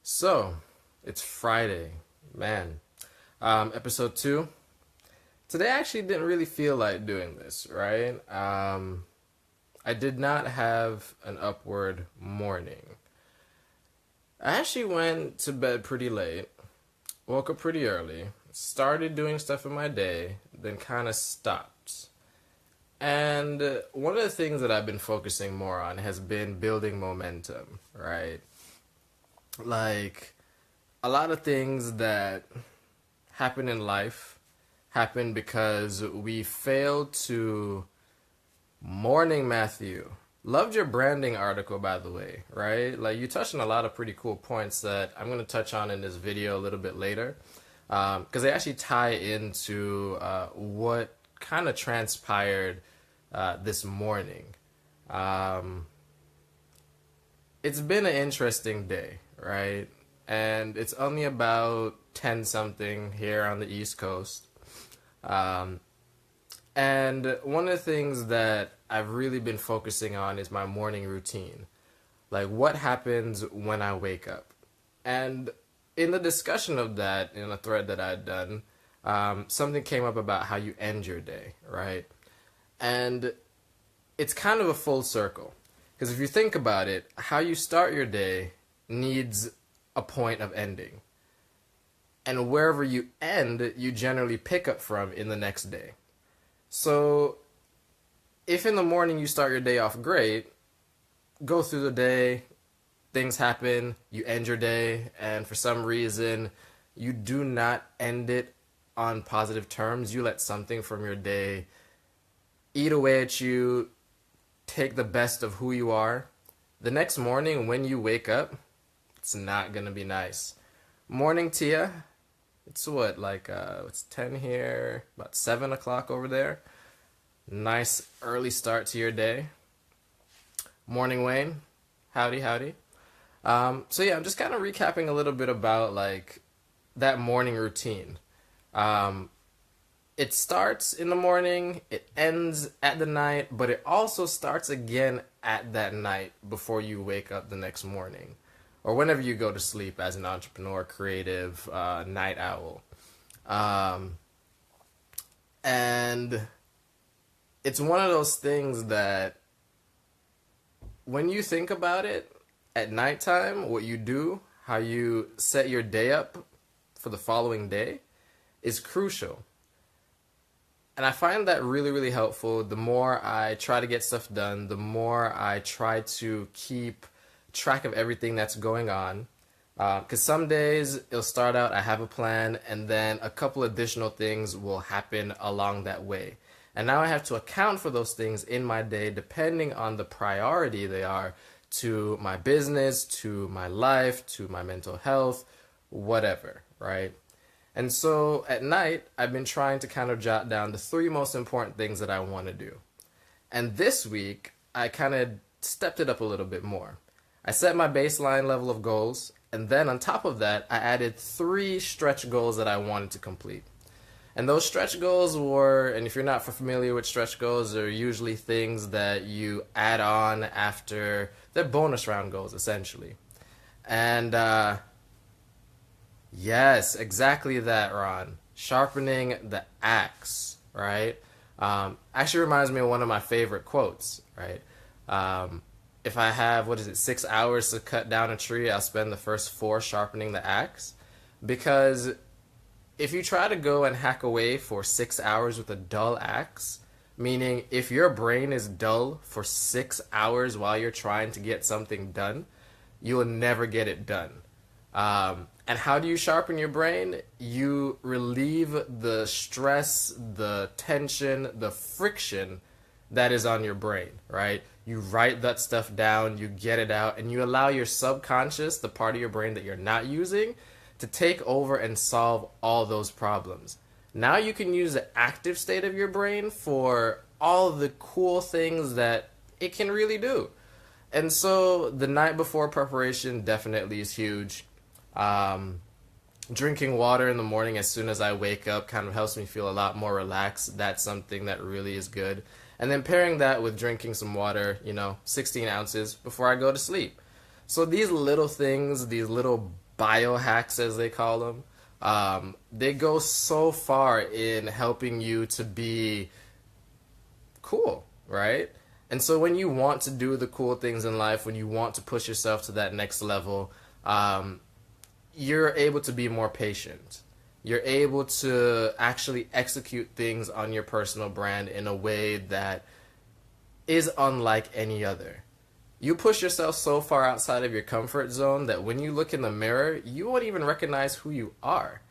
So, it's Friday, man. Episode 2. Today I actually didn't really feel like doing this, right? I did not have an upward morning. I actually went to bed pretty late, woke up pretty early, started doing stuff in my day, then kind of stopped. And one of the things that I've been focusing more on has been building momentum, right? Like, a lot of things that happen in life happen because we failed to morning Matthew. Loved your branding article, by the way, right? Like, you touched on a lot of pretty cool points that I'm going to touch on in this video a little bit later, because they actually tie into what kind of transpired this morning. It's been an interesting day, right? And it's only about 10 something here on the East Coast. And one of the things that I've really been focusing on is my morning routine. Like, what happens when I wake up? And in the discussion of that, in a thread that I'd done, something came up about how you end your day, right? And it's kind of a full circle. Because if you think about it, how you start your day needs a point of ending. And wherever you end, you generally pick up from in the next day. So, if in the morning you start your day off great, go through the day, things happen, you end your day, and for some reason, you do not end it on positive terms. You let something from your day eat away at you, take the best of who you are. The next morning, when you wake up, it's not gonna be nice. Morning, Tia. It's what, like, it's 10 here, about 7 o'clock over there. Nice early start to your day. Morning, Wayne. Howdy, howdy. So yeah, I'm just kind of recapping a little bit about, like, that morning routine. It starts in the morning, it ends at the night, but it also starts again at that night before you wake up the next morning. Or whenever you go to sleep as an entrepreneur, creative, night owl. And it's one of those things that when you think about it, at nighttime, what you do, how you set your day up for the following day, is crucial. And I find that really, really helpful. The more I try to get stuff done, the more I try to keep track of everything that's going on. Because some days it'll start out, I have a plan, and then a couple additional things will happen along that way. And now I have to account for those things in my day depending on the priority they are to my business, to my life, to my mental health, whatever, right? And so at night, I've been trying to kind of jot down the 3 most important things that I want to do. And this week, I kind of stepped it up a little bit more. I set my baseline level of goals, and then on top of that, I added 3 stretch goals that I wanted to complete. And those stretch goals were, and if you're not familiar with stretch goals, they're usually things that you add on after, they're bonus round goals, essentially. And, yes, exactly that, Ron. Sharpening the axe, right? Actually reminds me of one of my favorite quotes, right? If I have, 6 hours to cut down a tree, I'll spend the first 4 sharpening the axe. Because if you try to go and hack away for 6 hours with a dull axe, meaning if your brain is dull for 6 hours while you're trying to get something done, you will never get it done. And how do you sharpen your brain? You relieve the stress, the tension, the friction that is on your brain, right? You write that stuff down, you get it out, and you allow your subconscious, the part of your brain that you're not using, to take over and solve all those problems. Now you can use the active state of your brain for all the cool things that it can really do. And so the night before preparation definitely is huge. Drinking water in the morning as soon as I wake up kind of helps me feel a lot more relaxed. That's something that really is good. And then pairing that with drinking some water, 16 ounces before I go to sleep. So these little things, these little biohacks as they call them, they go so far in helping you to be cool, right? And so when you want to do the cool things in life, when you want to push yourself to that next level, you're able to be more patient. You're able to actually execute things on your personal brand in a way that is unlike any other. You push yourself so far outside of your comfort zone that when you look in the mirror, you won't even recognize who you are.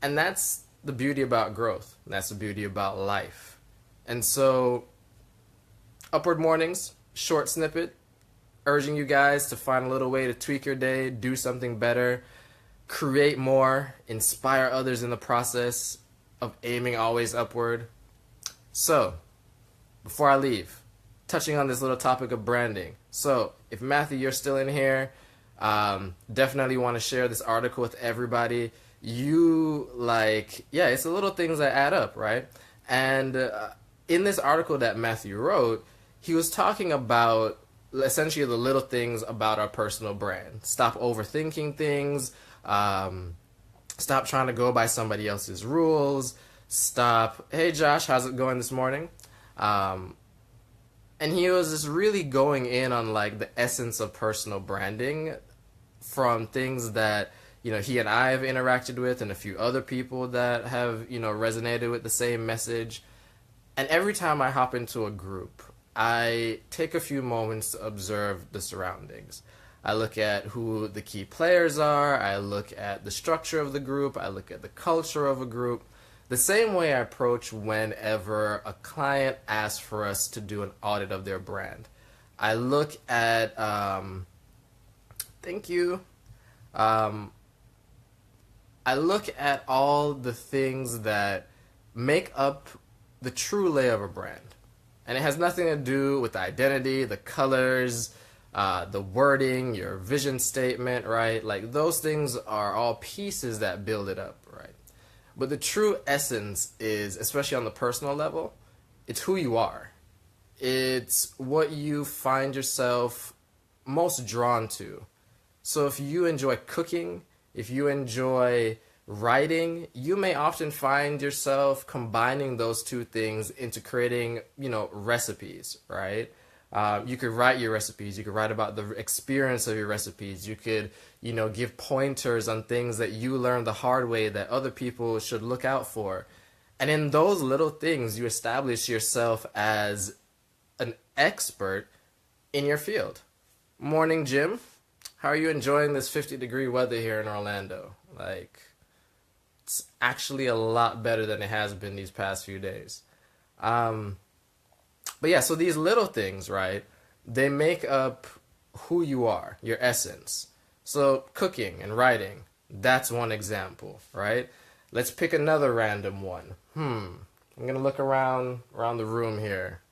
And that's the beauty about growth. That's the beauty about life. And so, Upward Mornings, short snippet, urging you guys to find a little way to tweak your day, do something better, create more, inspire others in the process of aiming always upward. So, before I leave, touching on this little topic of branding. So, if Matthew, you're still in here, definitely want to share this article with everybody. It's the little things that add up, right? And in this article that Matthew wrote, he was talking about essentially the little things about our personal brand. Stop overthinking things. Stop trying to go by somebody else's rules. Stop. Hey, Josh, how's it going this morning? And he was just really going in on like the essence of personal branding from things that, he and I have interacted with and a few other people that have, resonated with the same message. And every time I hop into a group, I take a few moments to observe the surroundings. I look at who the key players are. I look at the structure of the group. I look at the culture of a group. The same way I approach whenever a client asks for us to do an audit of their brand. I look at, thank you. I look at all the things that make up the true layer of a brand. And it has nothing to do with the identity, the colors, the wording, your vision statement, right? Like those things are all pieces that build it up, right? But the true essence is, especially on the personal level, it's who you are. It's what you find yourself most drawn to. So if you enjoy cooking, if you enjoy writing, you may often find yourself combining those two things into creating, recipes, right? You could write your recipes. You could write about the experience of your recipes. You could, give pointers on things that you learned the hard way that other people should look out for. And in those little things, you establish yourself as an expert in your field. Morning, Jim. How are you enjoying this 50-degree weather here in Orlando? It's actually a lot better than it has been these past few days. But yeah, so these little things, right, they make up who you are, your essence. So cooking and writing, that's one example, right? Let's pick another random one. I'm going to look around the room here.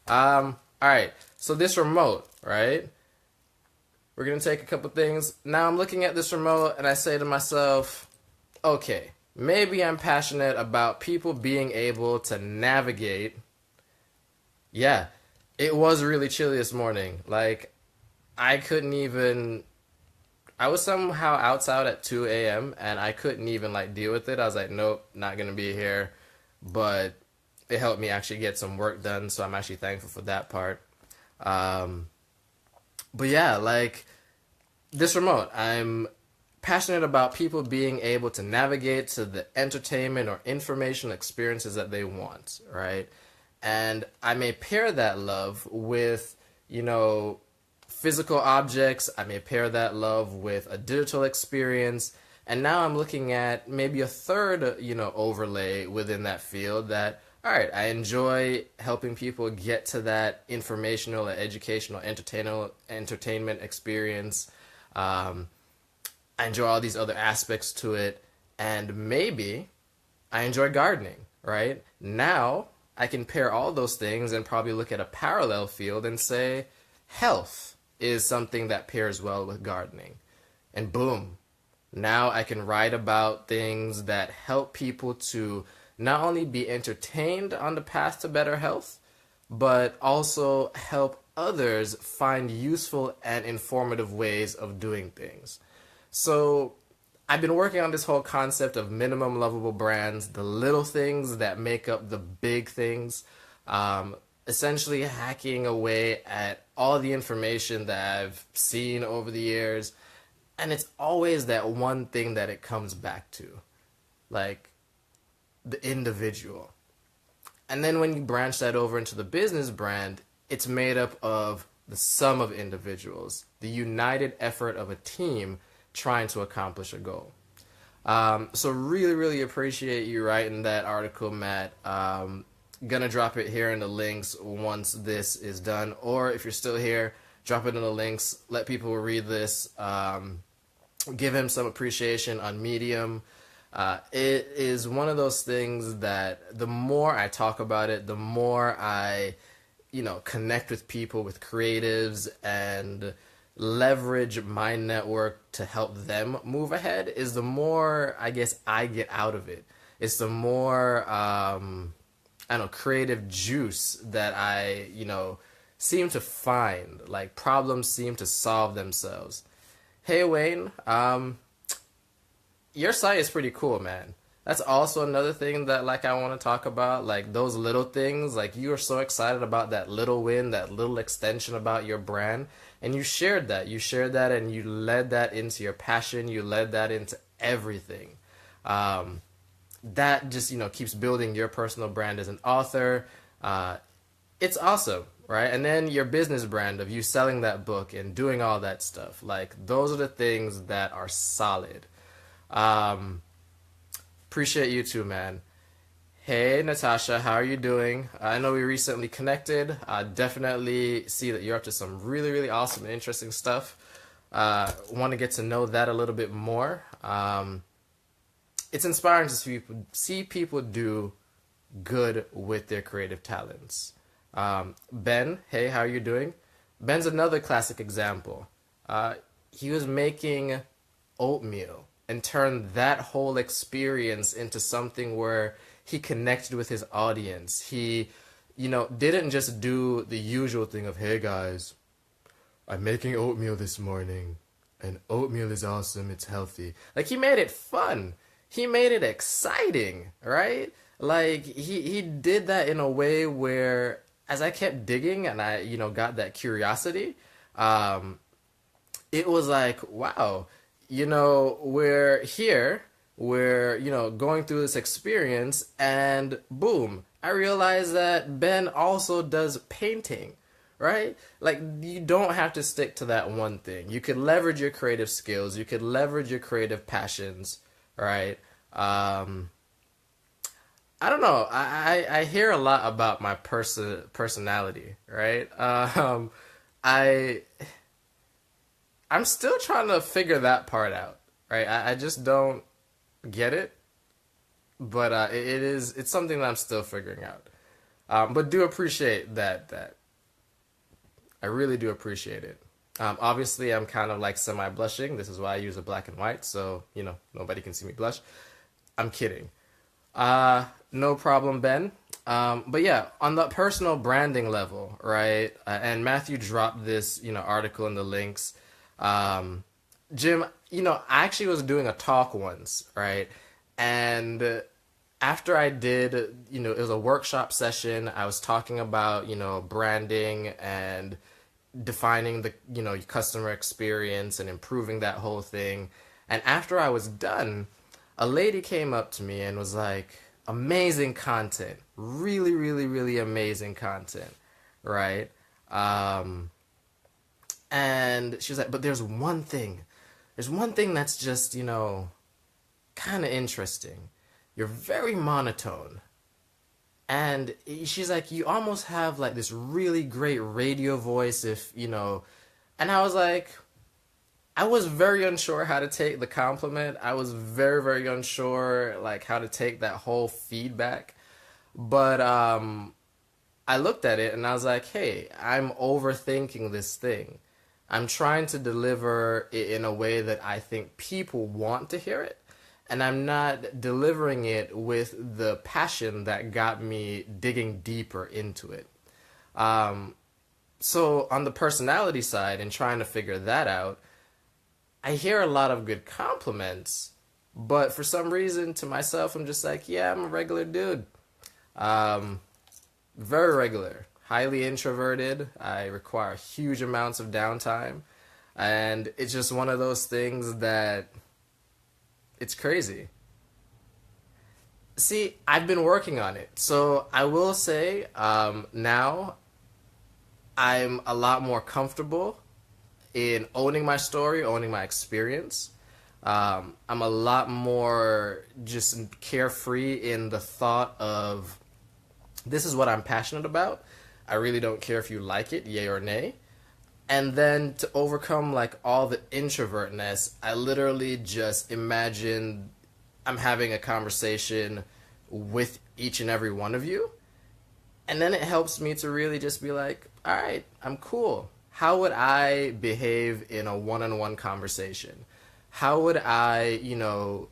All right, so this remote, right? We're going to take a couple things. Now I'm looking at this remote and I say to myself, okay, maybe I'm passionate about people being able to navigate. Yeah, it was really chilly this morning. I was somehow outside at 2 a.m. and I couldn't even deal with it. I was like, nope, not going to be here. But it helped me actually get some work done, so I'm actually thankful for that part. But yeah, this remote, I'm passionate about people being able to navigate to the entertainment or informational experiences that they want, right? And I may pair that love with, physical objects. I may pair that love with a digital experience. And now I'm looking at maybe a third, overlay within that field that, all right, I enjoy helping people get to that informational, educational, entertainment experience. I enjoy all these other aspects to it. And maybe I enjoy gardening, right? Now I can pair all those things and probably look at a parallel field and say health is something that pairs well with gardening. And boom, now I can write about things that help people to not only be entertained on the path to better health, but also help others find useful and informative ways of doing things. So I've been working on this whole concept of minimum lovable brands, the little things that make up the big things, essentially hacking away at all the information that I've seen over the years. And it's always that one thing that it comes back to, like the individual. And then when you branch that over into the business brand, it's made up of the sum of individuals, the united effort of a team trying to accomplish a goal. So really, really appreciate you writing that article, Matt. Gonna drop it here in the links once this is done, or if you're still here, drop it in the links. Let people read this. Give him some appreciation on Medium. It is one of those things that the more I talk about it, the more I, connect with people, with creatives, and leverage my network to help them move ahead, is the more I guess I get out of it. It's the more, creative juice that I, seem to find. Like, problems seem to solve themselves. Hey, Wayne, your site is pretty cool, man. That's also another thing that, like, I want to talk about. Like, those little things. Like, you are so excited about that little win, that little extension about your brand. And you shared that. You shared that and you led that into your passion. You led that into everything. That just, keeps building your personal brand as an author. It's awesome, right? And then your business brand of you selling that book and doing all that stuff. Like, those are the things that are solid. Appreciate you too, man. Hey, Natasha, how are you doing? I know we recently connected. I definitely see that you're up to some really, really awesome and interesting stuff. Want to get to know that a little bit more. It's inspiring to see people do good with their creative talents. Ben, hey, how are you doing? Ben's another classic example. He was making oatmeal and turned that whole experience into something where he connected with his audience. He, didn't just do the usual thing of, hey guys, I'm making oatmeal this morning, and oatmeal is awesome, it's healthy. Like, he made it fun. He made it exciting, right? Like, he did that in a way where, as I kept digging and I, got that curiosity, it was like, wow, we're here, we're, going through this experience, and boom, I realized that Ben also does painting, right? Like, you don't have to stick to that one thing. You could leverage your creative skills, you could leverage your creative passions, right? I don't know. I hear a lot about my personality, right? I'm still trying to figure that part out, right? I just don't get it, but it's something that I'm still figuring out. But do appreciate that. I really do appreciate it. Obviously, I'm kind of like semi-blushing. This is why I use a black and white, so, nobody can see me blush. I'm kidding. No problem, Ben. But yeah, on the personal branding level, right? And Matthew dropped this, article in the links. Jim, I actually was doing a talk once, right? And after I did, it was a workshop session. I was talking about, branding and defining the, customer experience and improving that whole thing. And after I was done, a lady came up to me and was like, amazing content, really, really, really amazing content, right? And she was like, but there's one thing that's just, kind of interesting. You're very monotone. And she's like, you almost have like this really great radio voice and I was like, I was very unsure how to take the compliment. I was very, very unsure like how to take that whole feedback. But I looked at it and I was like, hey, I'm overthinking this thing. I'm trying to deliver it in a way that I think people want to hear it. And I'm not delivering it with the passion that got me digging deeper into it. So on the personality side and trying to figure that out, I hear a lot of good compliments, but for some reason to myself, I'm just like, yeah, I'm a regular dude. Um, Very regular, highly introverted. I require huge amounts of downtime. And it's just one of those things that it's crazy. See, I've been working on it. So I will say now I'm a lot more comfortable in owning my story, owning my experience. I'm a lot more just carefree in the thought of this is what I'm passionate about. I really don't care if you like it, yay or nay. And then to overcome like all the introvertness, I literally just imagine I'm having a conversation with each and every one of you. And then it helps me to really just be like, all right, I'm cool. How would I behave in a one on one conversation? How would I,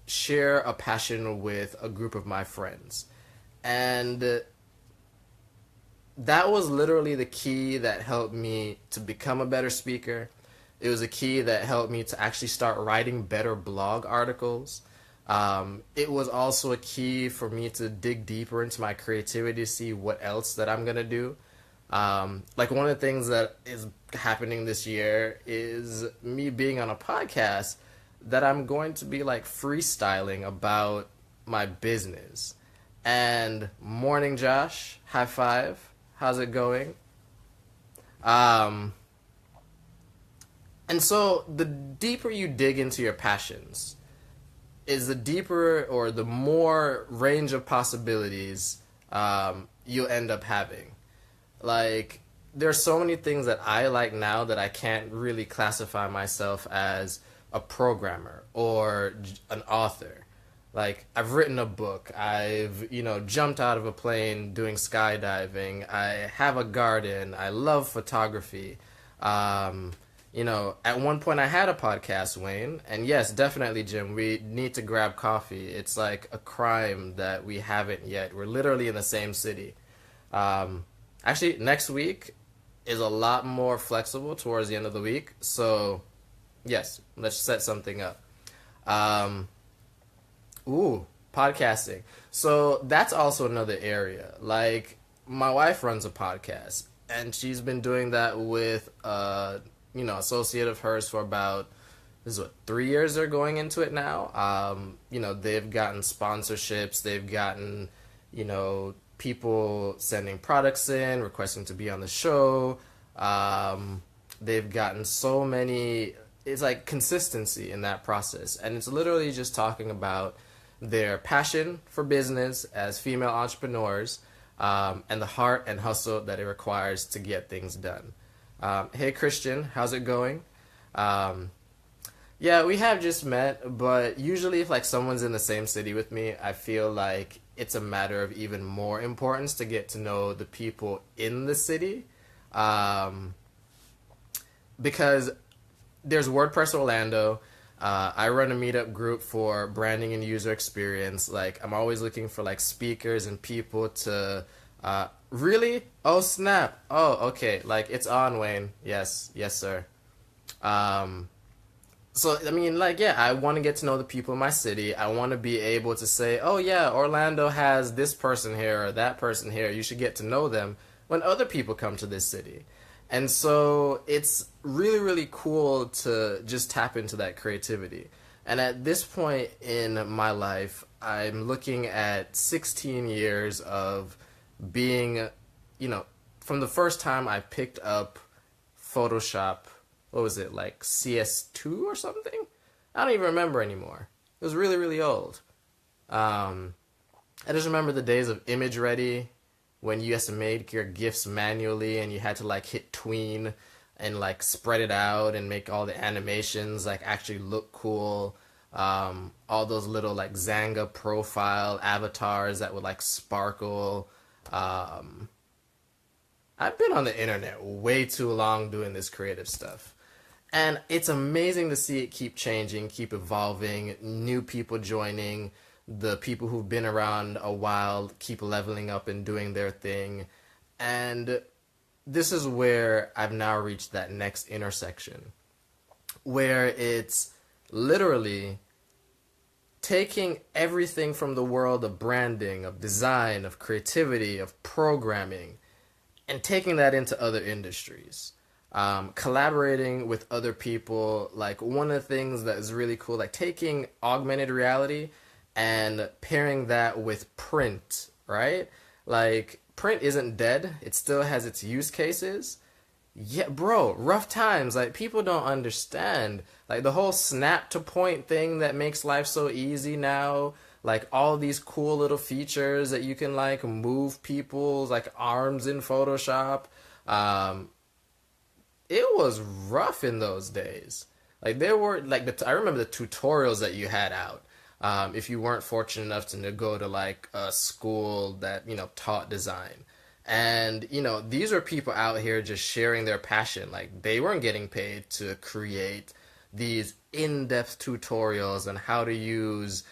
share a passion with a group of my friends? And that was literally the key that helped me to become a better speaker. It was a key that helped me to actually start writing better blog articles. It was also a key for me to dig deeper into my creativity to see what else that I'm gonna do. Like one of the things that is happening this year is me being on a podcast that I'm going to be like freestyling about my business. And morning, Josh, high five. How's it going? Um, and so the deeper you dig into your passions, is the deeper or the more range of possibilities you'll end up having. Like, there are so many things that I like now that I can't really classify myself as a programmer or an author. Like, I've written a book. I've, jumped out of a plane doing skydiving. I have a garden. I love photography. At one point I had a podcast, Wayne. And yes, definitely, Jim, we need to grab coffee. It's like a crime that we haven't yet. We're literally in the same city. Actually, next week is a lot more flexible towards the end of the week. So, yes, let's set something up. Podcasting. So that's also another area. Like, my wife runs a podcast, and she's been doing that with associate of hers for about, this is what, 3 years they're going into it now. They've gotten sponsorships, they've gotten, people sending products in, requesting to be on the show. They've gotten so many, it's like consistency in that process. And it's literally just talking about their passion for business as female entrepreneurs, and the heart and hustle that it requires to get things done. Hey Christian, how's it going? Yeah, we have just met, but usually if like someone's in the same city with me, I feel like it's a matter of even more importance to get to know the people in the city. Because there's WordPress Orlando. I run a meetup group for branding and user experience. Like, I'm always looking for like speakers and people to really? Oh snap. Oh, okay. Like, it's on, Wayne. Yes, sir. So I mean, like, yeah, I want to get to know the people in my city. I want to be able to say, oh yeah, Orlando has this person here or that person here. You should get to know them when other people come to this city. And so it's really, really cool to just tap into that creativity. And at this point in my life, I'm looking at 16 years of being, from the first time I picked up Photoshop, what was it, like CS2 or something? I don't even remember anymore. It was really, really old. I just remember the days of Image Ready, when you used to make your GIFs manually and you had to like hit tween and like spread it out and make all the animations like actually look cool. All those little like Zanga profile avatars that would like sparkle. I've been on the internet way too long doing this creative stuff. And it's amazing to see it keep changing, keep evolving, new people joining, the people who've been around a while keep leveling up and doing their thing. And this is where I've now reached that next intersection where it's literally taking everything from the world of branding, of design, of creativity, of programming, and taking that into other industries. Collaborating with other people, like one of the things that is really cool, like taking augmented reality and pairing that with print, right? Like print isn't dead, it still has its use cases. Yeah, bro, rough times. Like people don't understand. Like the whole snap to point thing that makes life so easy now. Like all these cool little features that you can like move people's like arms in Photoshop. Um, it was rough in those days. Like there were like I remember the tutorials that you had out. If you weren't fortunate enough to go to like a school that taught design, and these are people out here just sharing their passion. Like they weren't getting paid to create these in-depth tutorials on how to use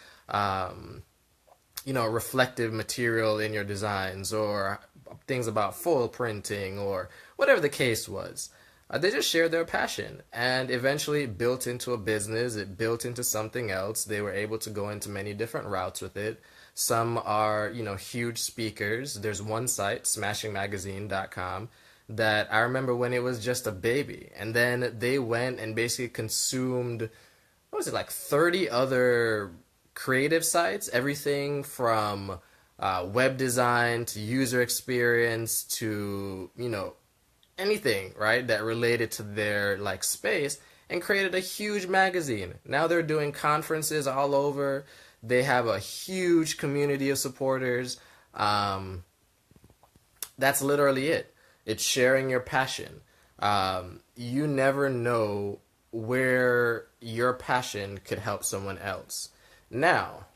reflective material in your designs or things about foil printing or whatever the case was. They just shared their passion and eventually it built into a business. It built into something else. They were able to go into many different routes with it. Some are, huge speakers. There's one site, smashingmagazine.com, that I remember when it was just a baby. And then they went and basically consumed, what was it, like 30 other creative sites, everything from web design to user experience to, anything, right, that related to their like space, and created a huge magazine. Now they're doing conferences all over. They have a huge community of supporters. That's literally it. It's sharing your passion. You never know where your passion could help someone else. Now,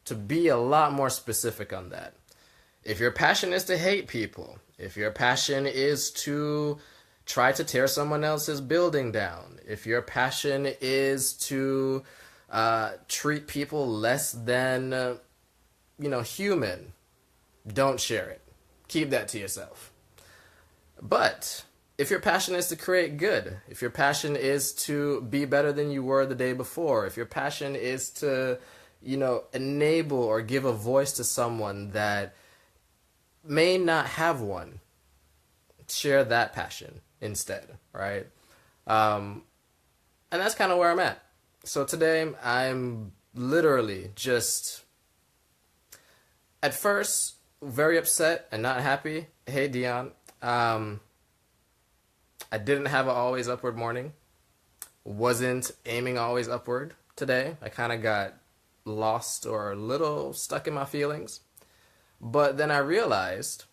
to be a lot more specific on that, if your passion is to hate people, if your passion is to try to tear someone else's building down, if your passion is to treat people less than, human, don't share it. Keep that to yourself. But if your passion is to create good, if your passion is to be better than you were the day before, if your passion is to, enable or give a voice to someone that may not have one, share that passion instead, right? And that's kind of where I'm at. So today I'm literally just, at first, very upset and not happy. Hey, Dion. I didn't have an always upward morning. Wasn't aiming always upward today. I kind of got lost or a little stuck in my feelings. But then I realized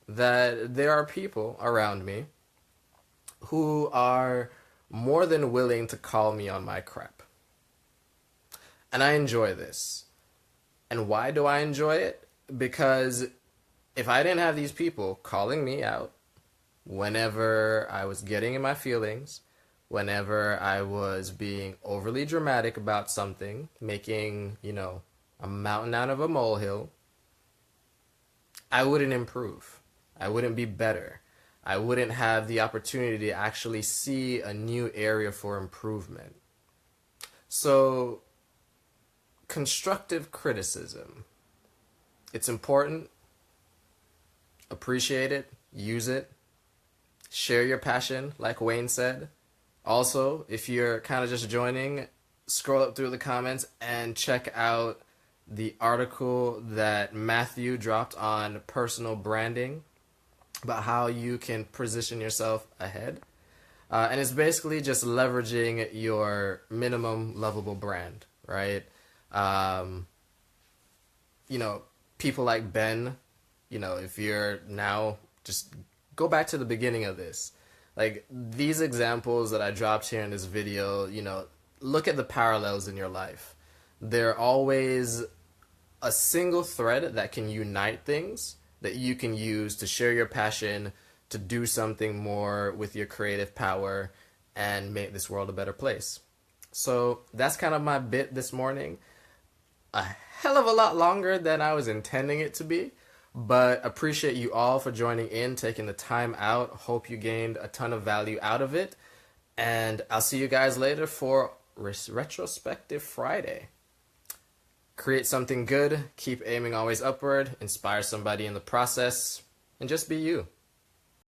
that there are people around me who are more than willing to call me on my crap. And I enjoy this. And why do I enjoy it? Because if I didn't have these people calling me out whenever I was getting in my feelings, whenever I was being overly dramatic about something, making, a mountain out of a molehill, I wouldn't improve. I wouldn't be better. I wouldn't have the opportunity to actually see a new area for improvement. So, constructive criticism. It's important. Appreciate it. Use it. Share your passion, like Wayne said. Also, if you're kind of just joining, scroll up through the comments and check out the article that Matthew dropped on personal branding about how you can position yourself ahead. And it's basically just leveraging your minimum lovable brand, right? People like Ben, if you're now, just go back to the beginning of this. Like, these examples that I dropped here in this video, look at the parallels in your life. They're always a single thread that can unite things that you can use to share your passion, to do something more with your creative power, and make this world a better place. So that's kind of my bit this morning. A hell of a lot longer than I was intending it to be, But appreciate you all for joining in, taking the time out. Hope you gained a ton of value out of it. And I'll see you guys later for Retrospective Friday. Create something good, keep aiming always upward, inspire somebody in the process, and just be you.